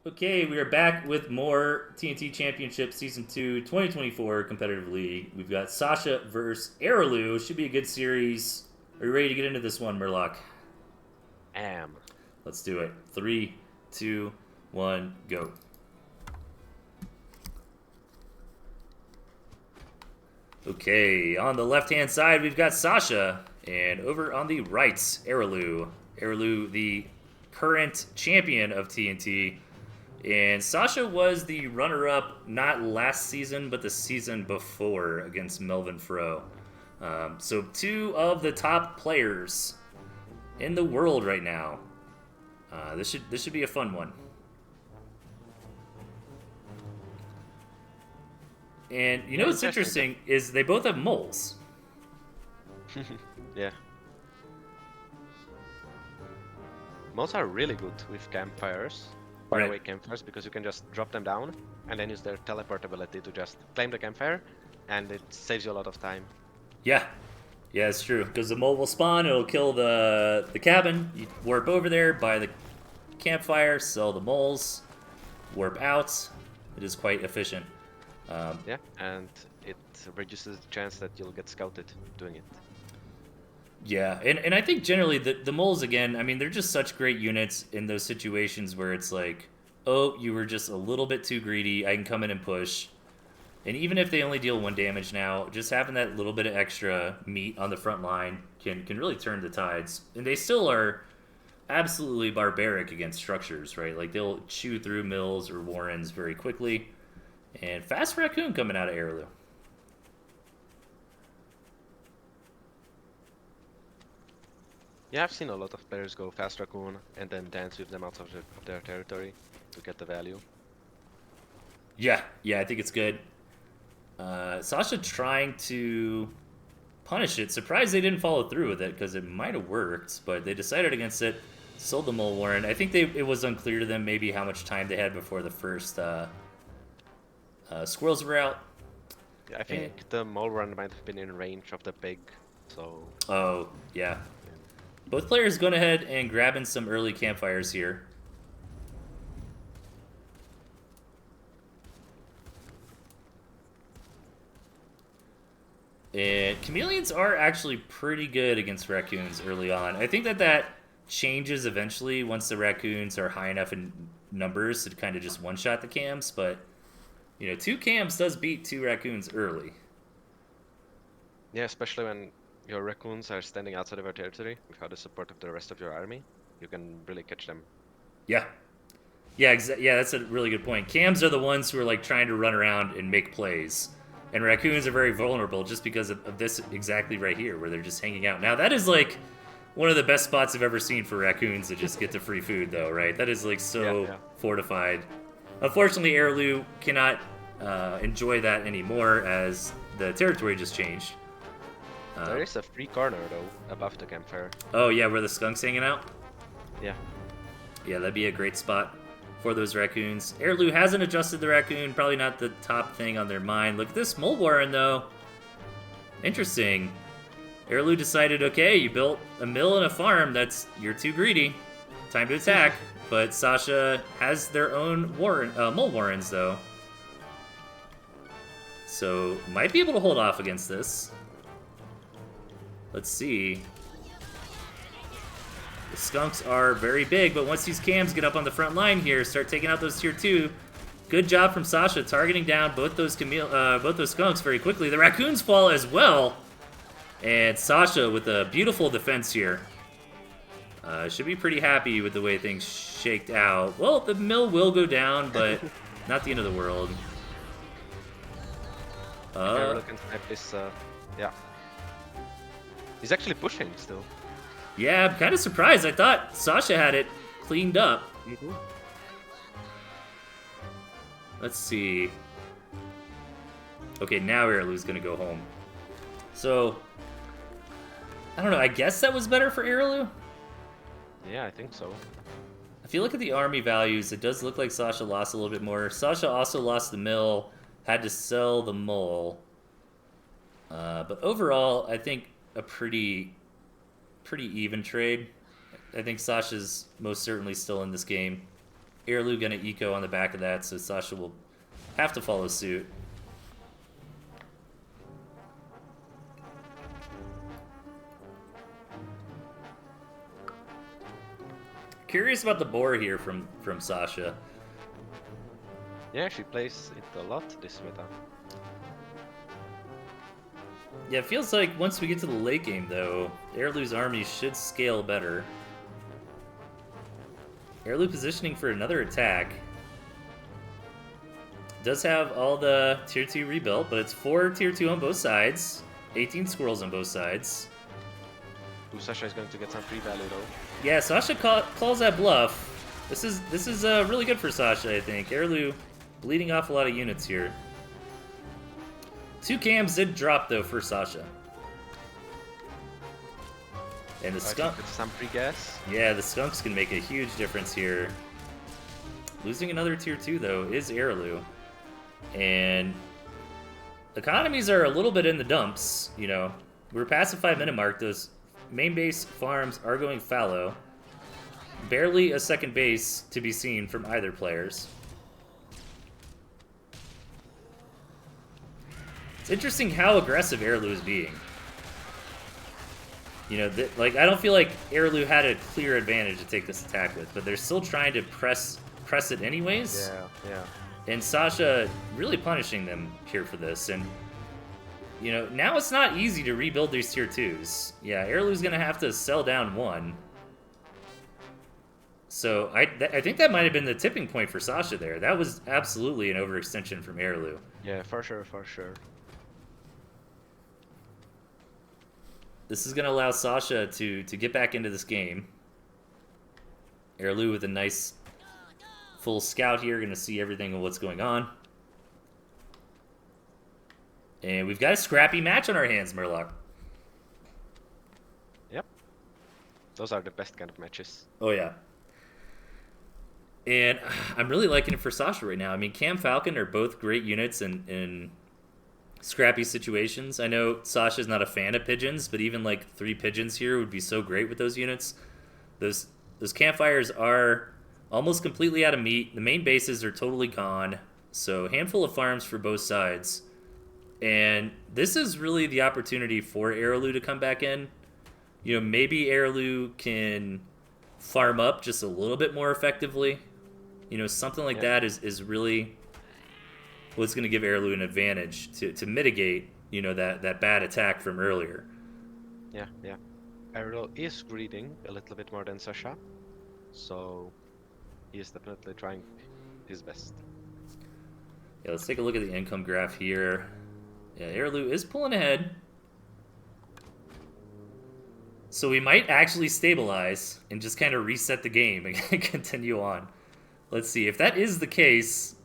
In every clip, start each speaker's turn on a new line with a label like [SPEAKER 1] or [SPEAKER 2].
[SPEAKER 1] Okay, we are back with more TNT Championship Season 2 2024 Competitive League. We've got Sasha versus Arilou. Should be a good series. Are you ready to get into this one, Murlock?
[SPEAKER 2] Am.
[SPEAKER 1] Let's do it. Three, two, one, go. Okay, on the left-hand side, we've got Sasha. And over on the right, Arilou. Arilou, the current champion of TNT. And Sasha was the runner-up not last season, but the season before against Melvin Fro. So two of the top players in the world right now. This should be a fun one. And you know what's interesting is they both have moles.
[SPEAKER 2] Yeah. Moles are really good with campfires. Faraway campfires, because you can just drop them down and then use their teleport ability to just claim the campfire, and it saves you a lot of time.
[SPEAKER 1] Yeah, it's true. Because the mole will spawn, it'll kill the cabin. You warp over there, buy the campfire, sell the moles, warp out. It is quite efficient.
[SPEAKER 2] Yeah, and it reduces the chance that you'll get scouted doing it.
[SPEAKER 1] Yeah, and I think generally the moles, again, I mean, they're just such great units in those situations where it's like, oh, you were just a little bit too greedy, I can come in and push. And even if they only deal 1 damage now, just having that little bit of extra meat on the front line can really turn the tides. And they still are absolutely barbaric against structures, right? Like, they'll chew through mills or warrens very quickly. And fast raccoon coming out of Arilou.
[SPEAKER 2] Yeah, I've seen a lot of players go fast raccoon and then dance with them out of their territory to get the value.
[SPEAKER 1] Yeah, I think it's good. Sasha trying to punish it. Surprised they didn't follow through with it because it might have worked, but they decided against it. Sold the mole warren. I think it was unclear to them maybe how much time they had before the first squirrels were out.
[SPEAKER 2] Yeah, I think the mole run might have been in range of the pig, so...
[SPEAKER 1] Oh, yeah. Both players going ahead and grabbing some early campfires here. And chameleons are actually pretty good against raccoons early on. I think that changes eventually once the raccoons are high enough in numbers to kind of just one-shot the cams, but, 2 cams does beat 2 raccoons early.
[SPEAKER 2] Yeah, especially when your raccoons are standing outside of your territory without the support of the rest of your army, you can really catch them.
[SPEAKER 1] Yeah. Yeah, that's a really good point. Cams are the ones who are like trying to run around and make plays. And raccoons are very vulnerable just because of this exactly right here, where they're just hanging out. Now, that is like one of the best spots I've ever seen for raccoons to just get the free food, though, right? That is like so fortified. Unfortunately, Arilou cannot enjoy that anymore as the territory just changed.
[SPEAKER 2] There is a free corner, though, above the campfire.
[SPEAKER 1] Oh, yeah, where the skunk's hanging out?
[SPEAKER 2] Yeah.
[SPEAKER 1] Yeah, that'd be a great spot for those raccoons. Arilou hasn't adjusted the raccoon, probably not the top thing on their mind. Look at this mole warren, though. Interesting. Arilou decided, okay, you built a mill and a farm, you're too greedy. Time to attack. But Sasha has their own mole warrens, though. So, might be able to hold off against this. Let's see. The skunks are very big, but once these cams get up on the front line here, start taking out those tier 2. Good job from Sasha, targeting down both those skunks very quickly. The raccoons fall as well. And Sasha with a beautiful defense here. Should be pretty happy with the way things shaked out. Well, the mill will go down, but not the end of the world.
[SPEAKER 2] Yeah. He's actually pushing still.
[SPEAKER 1] Yeah, I'm kind of surprised. I thought Sasha had it cleaned up. Let's see. Okay, now Arilou's gonna go home. So, I don't know. I guess that was better for Arilou?
[SPEAKER 2] Yeah, I think so.
[SPEAKER 1] If you look at the army values, it does look like Sasha lost a little bit more. Sasha also lost the mill, had to sell the mole. But overall, I think a pretty even trade. I think Sasha's most certainly still in this game. Arilou gonna eco on the back of that, so Sasha will have to follow suit. Curious about the boar here from Sasha.
[SPEAKER 2] Yeah, she plays it a lot this meta.
[SPEAKER 1] Yeah, it feels like once we get to the late game, though, Arilou's army should scale better. Arilou positioning for another attack. Does have all the tier 2 rebuilt, but it's 4 tier 2 on both sides. 18 squirrels on both sides.
[SPEAKER 2] Ooh, Sasha is going to get some free value though.
[SPEAKER 1] Yeah, Sasha calls that bluff. This is really good for Sasha, I think. Arilou bleeding off a lot of units here. 2 cams did drop though for Sasha. And the skunk.
[SPEAKER 2] Some free gas.
[SPEAKER 1] Yeah, the skunks can make a huge difference here. Losing another tier 2 though is Arilou. And economies are a little bit in the dumps, you know. We're past the 5-minute mark. Those main base farms are going fallow. Barely a second base to be seen from either players. It's interesting how aggressive Arilou is being. You know, like I don't feel like Arilou had a clear advantage to take this attack with, but they're still trying to press it anyways.
[SPEAKER 2] Yeah.
[SPEAKER 1] And Sasha really punishing them here for this. And, you know, now it's not easy to rebuild these tier 2s. Yeah, Arilou's going to have to sell down 1. So I think that might have been the tipping point for Sasha there. That was absolutely an overextension from Arilou.
[SPEAKER 2] Yeah, for sure, for sure.
[SPEAKER 1] This is going to allow Sasha to get back into this game. Arilou with a nice full scout here, going to see everything of what's going on. And we've got a scrappy match on our hands, Murlock.
[SPEAKER 2] Yep. Those are the best kind of matches.
[SPEAKER 1] Oh, yeah. And I'm really liking it for Sasha right now. I mean, Cam Falcon are both great units in scrappy situations. I know Sasha's not a fan of pigeons, but even like 3 pigeons here would be so great with those units. Those campfires are almost completely out of meat. The main bases are totally gone. So a handful of farms for both sides. And this is really the opportunity for Arilou to come back in. You know, maybe Arilou can farm up just a little bit more effectively. You know, something like that is really what's going to give Arilou an advantage to mitigate, you know, that bad attack from earlier.
[SPEAKER 2] Yeah. Arilou is greeding a little bit more than Sasha. So he is definitely trying his best.
[SPEAKER 1] Yeah, let's take a look at the income graph here. Yeah, Arilou is pulling ahead. So we might actually stabilize and just kind of reset the game and continue on. Let's see. If that is the case,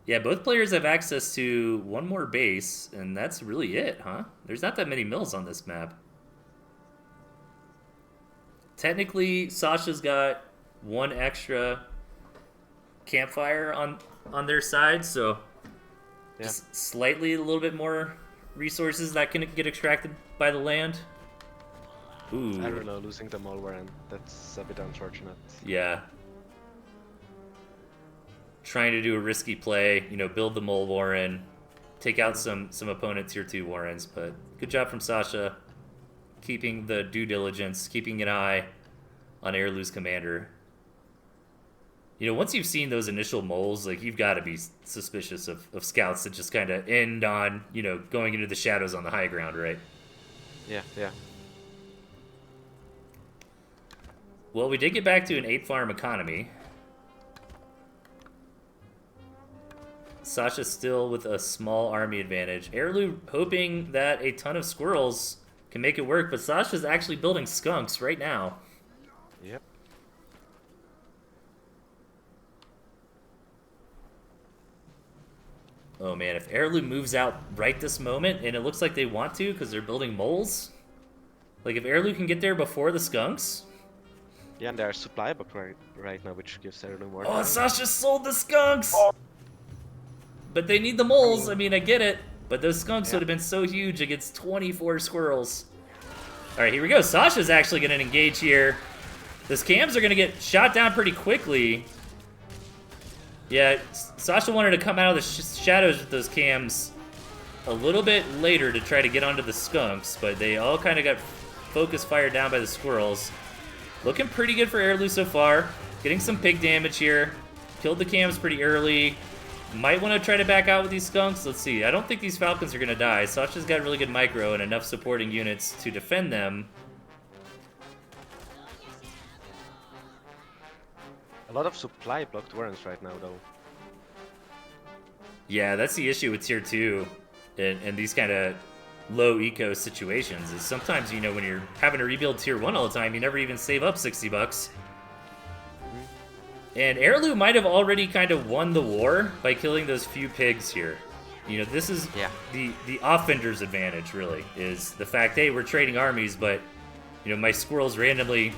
[SPEAKER 1] yeah, both players have access to 1 more base, and that's really it, huh? There's not that many mills on this map. Technically, Sasha's got 1 extra campfire on their side, so just slightly a little bit more resources that can get extracted by the land. Ooh.
[SPEAKER 2] I don't know, losing the mole warren, that's a bit unfortunate.
[SPEAKER 1] Yeah. Trying to do a risky play, you know, build the mole warren, take out some opponent tier 2 warrens, but good job from Sasha, keeping the due diligence, keeping an eye on Arilou's commander. You know, once you've seen those initial moles, like, you've got to be suspicious of scouts that just kind of end on, you know, going into the shadows on the high ground, right?
[SPEAKER 2] Yeah.
[SPEAKER 1] Well, we did get back to an 8-farm economy. Sasha still with a small army advantage. Arilou hoping that a ton of squirrels can make it work, but Sasha's actually building skunks right now.
[SPEAKER 2] Yep.
[SPEAKER 1] Oh man, if Arilou moves out right this moment, and it looks like they want to because they're building moles, like if Arilou can get there before the skunks.
[SPEAKER 2] Yeah, and there's supply book right now, which gives Arilou more
[SPEAKER 1] Oh,
[SPEAKER 2] time.
[SPEAKER 1] Sasha sold the skunks! Oh. But they need the moles, I mean, I get it. But those skunks would have been so huge against 24 squirrels. Alright, here we go. Sasha's actually going to engage here. Those cams are going to get shot down pretty quickly. Yeah, Sasha wanted to come out of the shadows with those cams a little bit later to try to get onto the skunks, but they all kind of got focus fired down by the squirrels. Looking pretty good for Arilou so far. Getting some pig damage here. Killed the cams pretty early. Might want to try to back out with these skunks. Let's see. I don't think these falcons are going to die. Sasha's got really good micro and enough supporting units to defend them.
[SPEAKER 2] A lot of supply blocked warrants right now, though.
[SPEAKER 1] Yeah, that's the issue with tier 2 and these kind of low eco situations is sometimes, you know, when you're having to rebuild tier 1 all the time, you never even save up 60 bucks. And Arilou might have already kind of won the war by killing those few pigs here. You know, this is the offender's advantage, really, is the fact, hey, we're trading armies, but, you know, my squirrels randomly,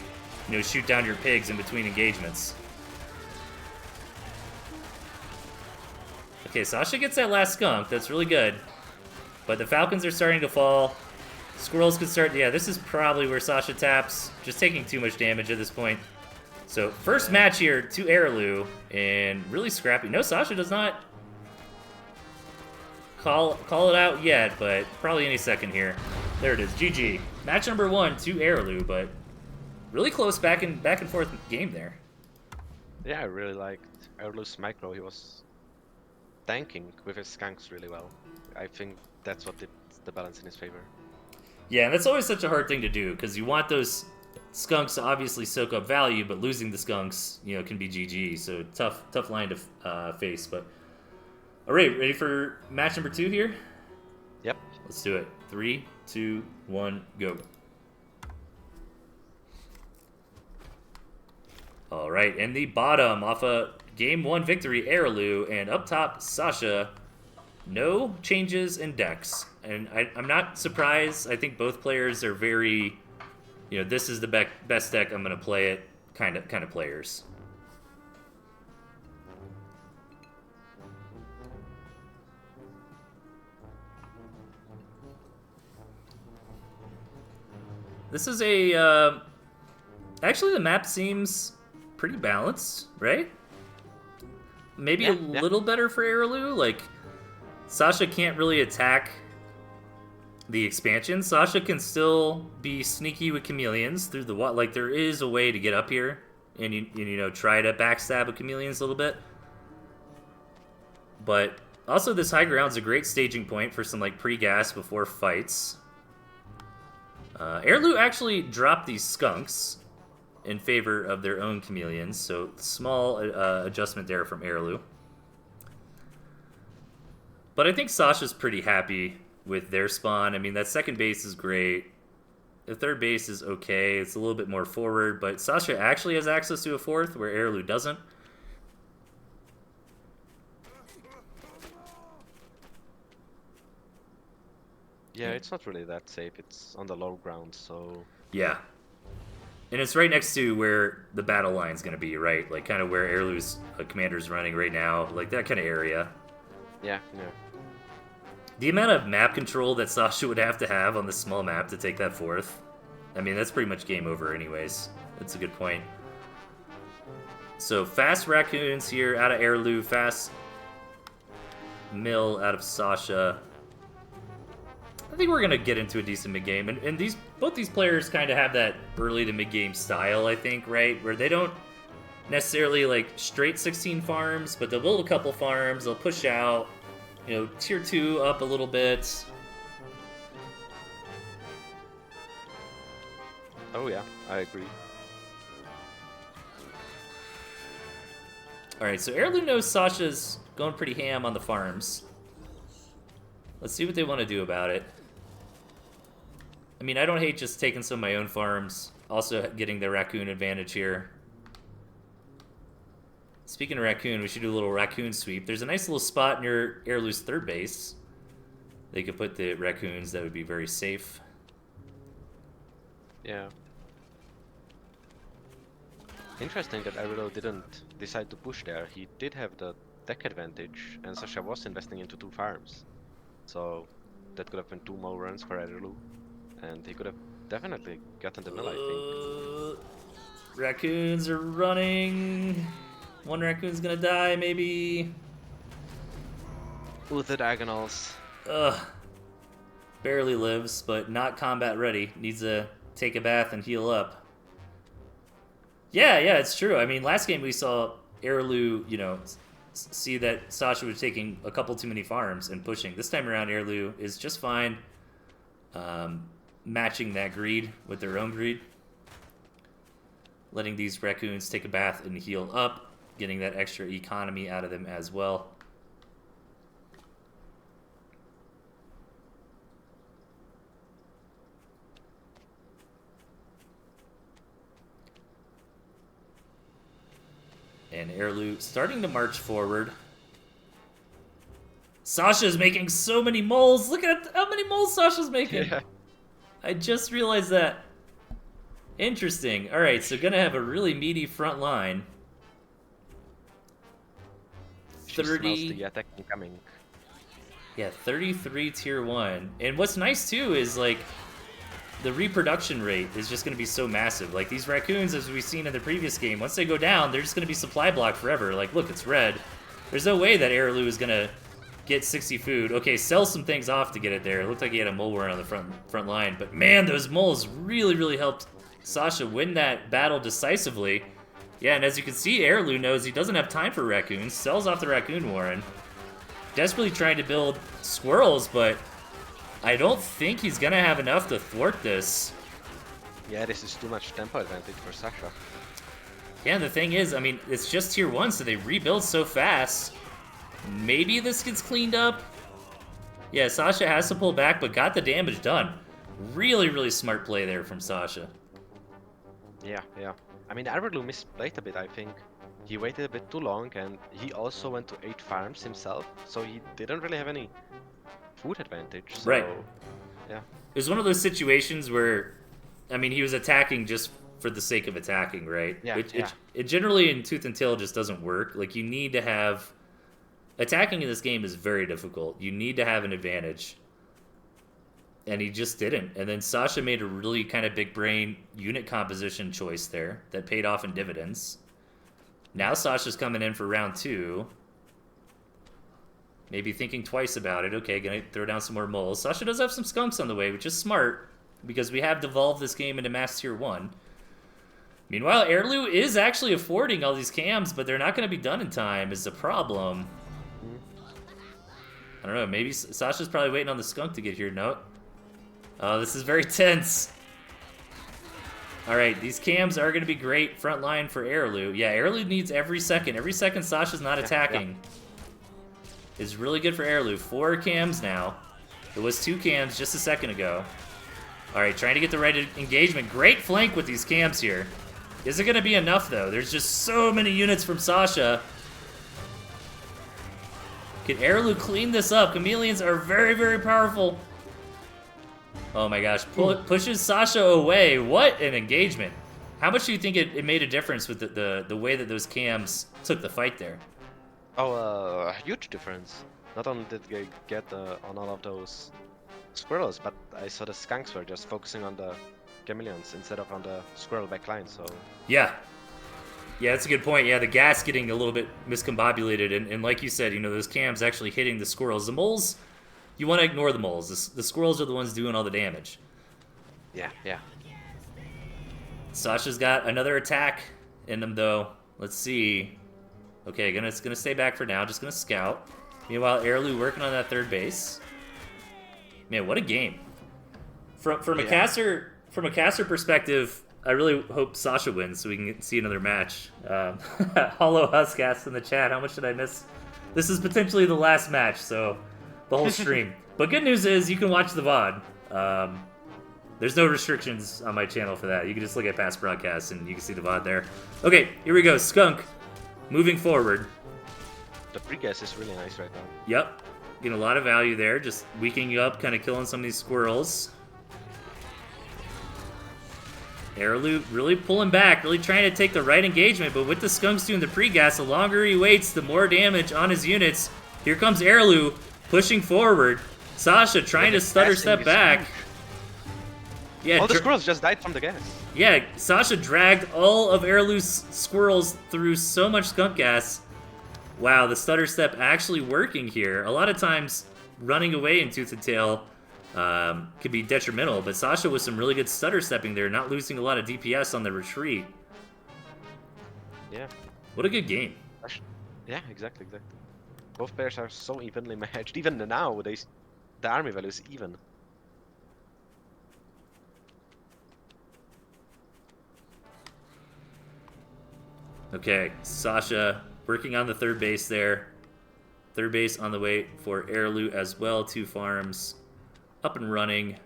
[SPEAKER 1] you know, shoot down your pigs in between engagements. Okay, Sasha gets that last skunk. That's really good. But the falcons are starting to fall. Squirrels could start... Yeah, this is probably where Sasha taps. Just taking too much damage at this point. So, first match here to Arilou, and really scrappy. No, Sasha does not call it out yet, but probably any second here. There it is, GG. Match number 1 to Arilou, but really close back and forth game there.
[SPEAKER 2] Yeah, I really liked Arilou's micro. He was tanking with his skunks really well. I think that's what did the balance in his favor.
[SPEAKER 1] Yeah, and that's always such a hard thing to do, because you want those skunks to obviously soak up value, but losing the skunks, you know, can be GG. So tough line to face. But all right, ready for match number 2 here?
[SPEAKER 2] Yep.
[SPEAKER 1] Let's do it. 3, 2, 1, go. All right, in the bottom, off a game 1 victory, Arilou, and up top, Sasha. No changes in decks, and I'm not surprised. I think both players are very, you know, this is the best deck, I'm going to play it kind of players. This is a, actually the map seems pretty balanced, right? Maybe a little better for Arilou, like Sasha can't really attack the expansion. Sasha can still be sneaky with chameleons through the like there is a way to get up here and you know try to backstab with chameleons a little bit. But also this high ground's a great staging point for some like pre-gas before fights. Arilou actually dropped these skunks in favor of their own chameleons, so small adjustment there from Arilou. But I think Sasha's pretty happy with their spawn. I mean, that second base is great. The third base is okay. It's a little bit more forward, but Sasha actually has access to a fourth, where Arilou doesn't.
[SPEAKER 2] Yeah, it's not really that safe. It's on the low ground, so...
[SPEAKER 1] Yeah. And it's right next to where the battle line's going to be, right? Like, kind of where Arilou's commander's running right now. Like, that kind of area.
[SPEAKER 2] Yeah.
[SPEAKER 1] The amount of map control that Sasha would have to have on this small map to take that fourth, I mean, that's pretty much game over anyways. That's a good point. So, fast raccoons here out of Arilou, fast mill out of Sasha. I think we're going to get into a decent mid-game. And both these players kind of have that early to mid-game style, I think, right? Where they don't necessarily, like, straight 16 farms, but they'll build a couple farms, they'll push out, you know, tier 2 up a little bit.
[SPEAKER 2] Oh yeah, I agree.
[SPEAKER 1] Alright, so Arilou knows Sasha's going pretty ham on the farms. Let's see what they want to do about it. I mean, I don't hate just taking some of my own farms. Also getting the raccoon advantage here. Speaking of raccoon, we should do a little raccoon sweep. There's a nice little spot near Arilou's third base. They could put the raccoons. That would be very safe.
[SPEAKER 2] Yeah. Interesting that Arilou didn't decide to push there. He did have the deck advantage, and Sasha was investing into 2 farms. So that could have been 2 more runs for Arilou, and he could have definitely gotten the mill, I think.
[SPEAKER 1] Raccoons are running. One raccoon's gonna die, maybe.
[SPEAKER 2] Ooh, the diagonals.
[SPEAKER 1] Ugh. Barely lives, but not combat ready. Needs to take a bath and heal up. Yeah, it's true. I mean, last game we saw Arilou, you know, see that Sasha was taking a couple too many farms and pushing. This time around, Arilou is just fine, matching that greed with their own greed. Letting these raccoons take a bath and heal up, getting that extra economy out of them as well. And Arilou starting to march forward. Sasha's making so many moles. Look at how many moles Sasha's making.
[SPEAKER 2] Yeah.
[SPEAKER 1] I just realized that. Interesting. All right, so gonna have a really meaty front line.
[SPEAKER 2] She
[SPEAKER 1] 30.
[SPEAKER 2] smells the attack incoming.
[SPEAKER 1] Yeah, 33 tier 1. And what's nice too is like the reproduction rate is just going to be so massive. Like these raccoons, as we've seen in the previous game, once they go down, they're just going to be supply blocked forever. Like, look, it's red. There's no way that Arilou is going to get 60 food. Okay, sell some things off to get it there. It looked like he had a mole run on the front line. But man, those moles really helped Sasha win that battle decisively. Yeah, and as you can see, Arilou knows he doesn't have time for raccoons. Sells off the raccoon warren. Desperately trying to build squirrels, but I don't think he's gonna have enough to thwart this.
[SPEAKER 2] Yeah, this is too much tempo advantage for Sasha.
[SPEAKER 1] Yeah, and the thing is, I mean, it's just tier 1, so they rebuild so fast. Maybe this gets cleaned up. Yeah, Sasha has to pull back, but got the damage done. Really smart play there from Sasha.
[SPEAKER 2] Yeah. I mean, Arilou misplayed a bit, I think. He waited a bit too long, and he also went to 8 farms himself, so he didn't really have any food advantage. So,
[SPEAKER 1] right.
[SPEAKER 2] Yeah.
[SPEAKER 1] It was one of those situations where, I mean, he was attacking just for the sake of attacking, right?
[SPEAKER 2] Yeah,
[SPEAKER 1] It generally in Tooth and Tail just doesn't work. Like, you need to have... Attacking in this game is very difficult. You need to have an advantage. And he just didn't. And then Sasha made a really kind of big brain unit composition choice there that paid off in dividends. Now Sasha's coming in for round 2. Maybe thinking twice about it. Okay, gonna throw down some more moles. Sasha does have some skunks on the way, which is smart, because we have devolved this game into Mass Tier 1. Meanwhile, Arilou is actually affording all these cams, but they're not going to be done in time, is the problem. I don't know, maybe Sasha's probably waiting on the skunk to get here. No. Oh, this is very tense. Alright, these cams are going to be great front line for Arilou. Yeah, Arilou needs every second. Every second Sasha's not attacking is really good for Arilou. 4 cams now. It was 2 cams just a second ago. Alright, trying to get the right engagement. Great flank with these cams here. Is it going to be enough, though? There's just so many units from Sasha. Can Arilou clean this up? Chameleons are very powerful. Oh my gosh, pushes Sasha away. What an engagement. How much do you think it made a difference with the way that those cams took the fight there?
[SPEAKER 2] Oh, a huge difference. Not only did they get on all of those squirrels, but I saw the skunks were just focusing on the chameleons instead of on the squirrel backline, so...
[SPEAKER 1] Yeah, that's a good point. Yeah, the gas getting a little bit miscombobulated, and like you said, you know, those cams actually hitting the squirrels. The moles, you want to ignore the moles. The squirrels are the ones doing all the damage.
[SPEAKER 2] Yeah.
[SPEAKER 1] Sasha's got another attack in them, though. Let's see. Okay, it's gonna stay back for now. Just gonna scout. Meanwhile, Arilou working on that third base. Man, what a game! From a caster perspective, I really hope Sasha wins so we can see another match. Hollow Husk asks in the chat, how much did I miss? This is potentially the last match, so the whole stream. But good news is you can watch the VOD. There's no restrictions on my channel for that. You can just look at past broadcasts and you can see the VOD there. Okay, here we go. Skunk, moving forward.
[SPEAKER 2] The pre-gas is really nice right now.
[SPEAKER 1] Yep, getting a lot of value there. Just weakening you up, kind of killing some of these squirrels. Arilou really pulling back, really trying to take the right engagement, but with the skunks doing the pre-gas, the longer he waits, the more damage on his units. Here comes Arilou pushing forward. Sasha trying to stutter step back. Yeah,
[SPEAKER 2] all the squirrels just died from the gas.
[SPEAKER 1] Yeah, Sasha dragged all of Arilou's squirrels through so much skunk gas. Wow, the stutter step actually working here. A lot of times, running away in Tooth and Tail could be detrimental, but Sasha with some really good stutter stepping there, not losing a lot of DPS on the retreat.
[SPEAKER 2] Yeah.
[SPEAKER 1] What a good game.
[SPEAKER 2] Yeah, exactly. Both players are so evenly matched. Even now, the army value is even.
[SPEAKER 1] Okay, Sasha working on the third base there. Third base on the way for Arilou as well. 2 farms up and running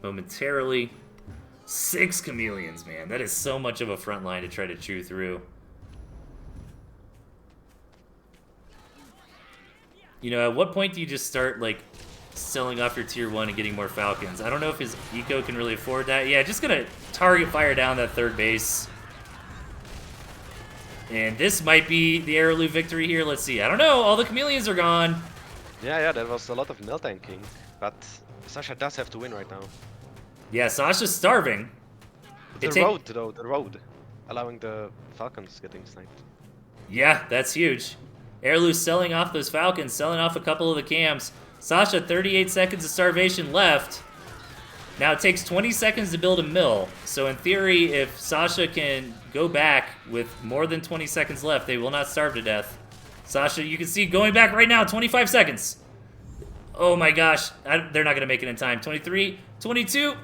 [SPEAKER 1] momentarily. 6 chameleons, man. That is so much of a front line to try to chew through. You know, at what point do you just start, like, selling off your tier 1 and getting more falcons? I don't know if his eco can really afford that. Yeah, just gonna target fire down that third base. And this might be the Arilou victory here. Let's see. I don't know. All the chameleons are gone.
[SPEAKER 2] Yeah, there was a lot of nil tanking, but Sasha does have to win right now.
[SPEAKER 1] Yeah, Sasha's starving.
[SPEAKER 2] The road, though, the road, allowing the falcons getting sniped.
[SPEAKER 1] Yeah, that's huge. Arilou selling off those falcons, selling off a couple of the cams. Sasha, 38 seconds of starvation left. Now it takes 20 seconds to build a mill. So in theory, if Sasha can go back with more than 20 seconds left, they will not starve to death. Sasha, you can see going back right now, 25 seconds. Oh my gosh, they're not going to make it in time. 23, 22,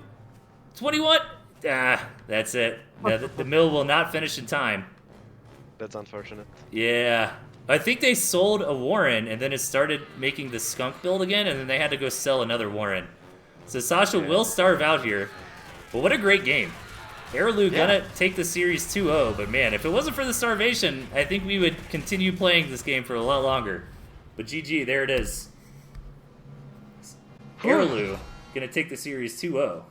[SPEAKER 1] 21. Ah, that's it. The mill will not finish in time.
[SPEAKER 2] That's unfortunate.
[SPEAKER 1] Yeah. I think they sold a Warren, and then it started making the skunk build again, and then they had to go sell another Warren. So Sasha will starve out here. But what a great game. Arilou gonna take the series 2-0, but man, if it wasn't for the starvation, I think we would continue playing this game for a lot longer. But GG, there it is. Arilou gonna take the series 2-0.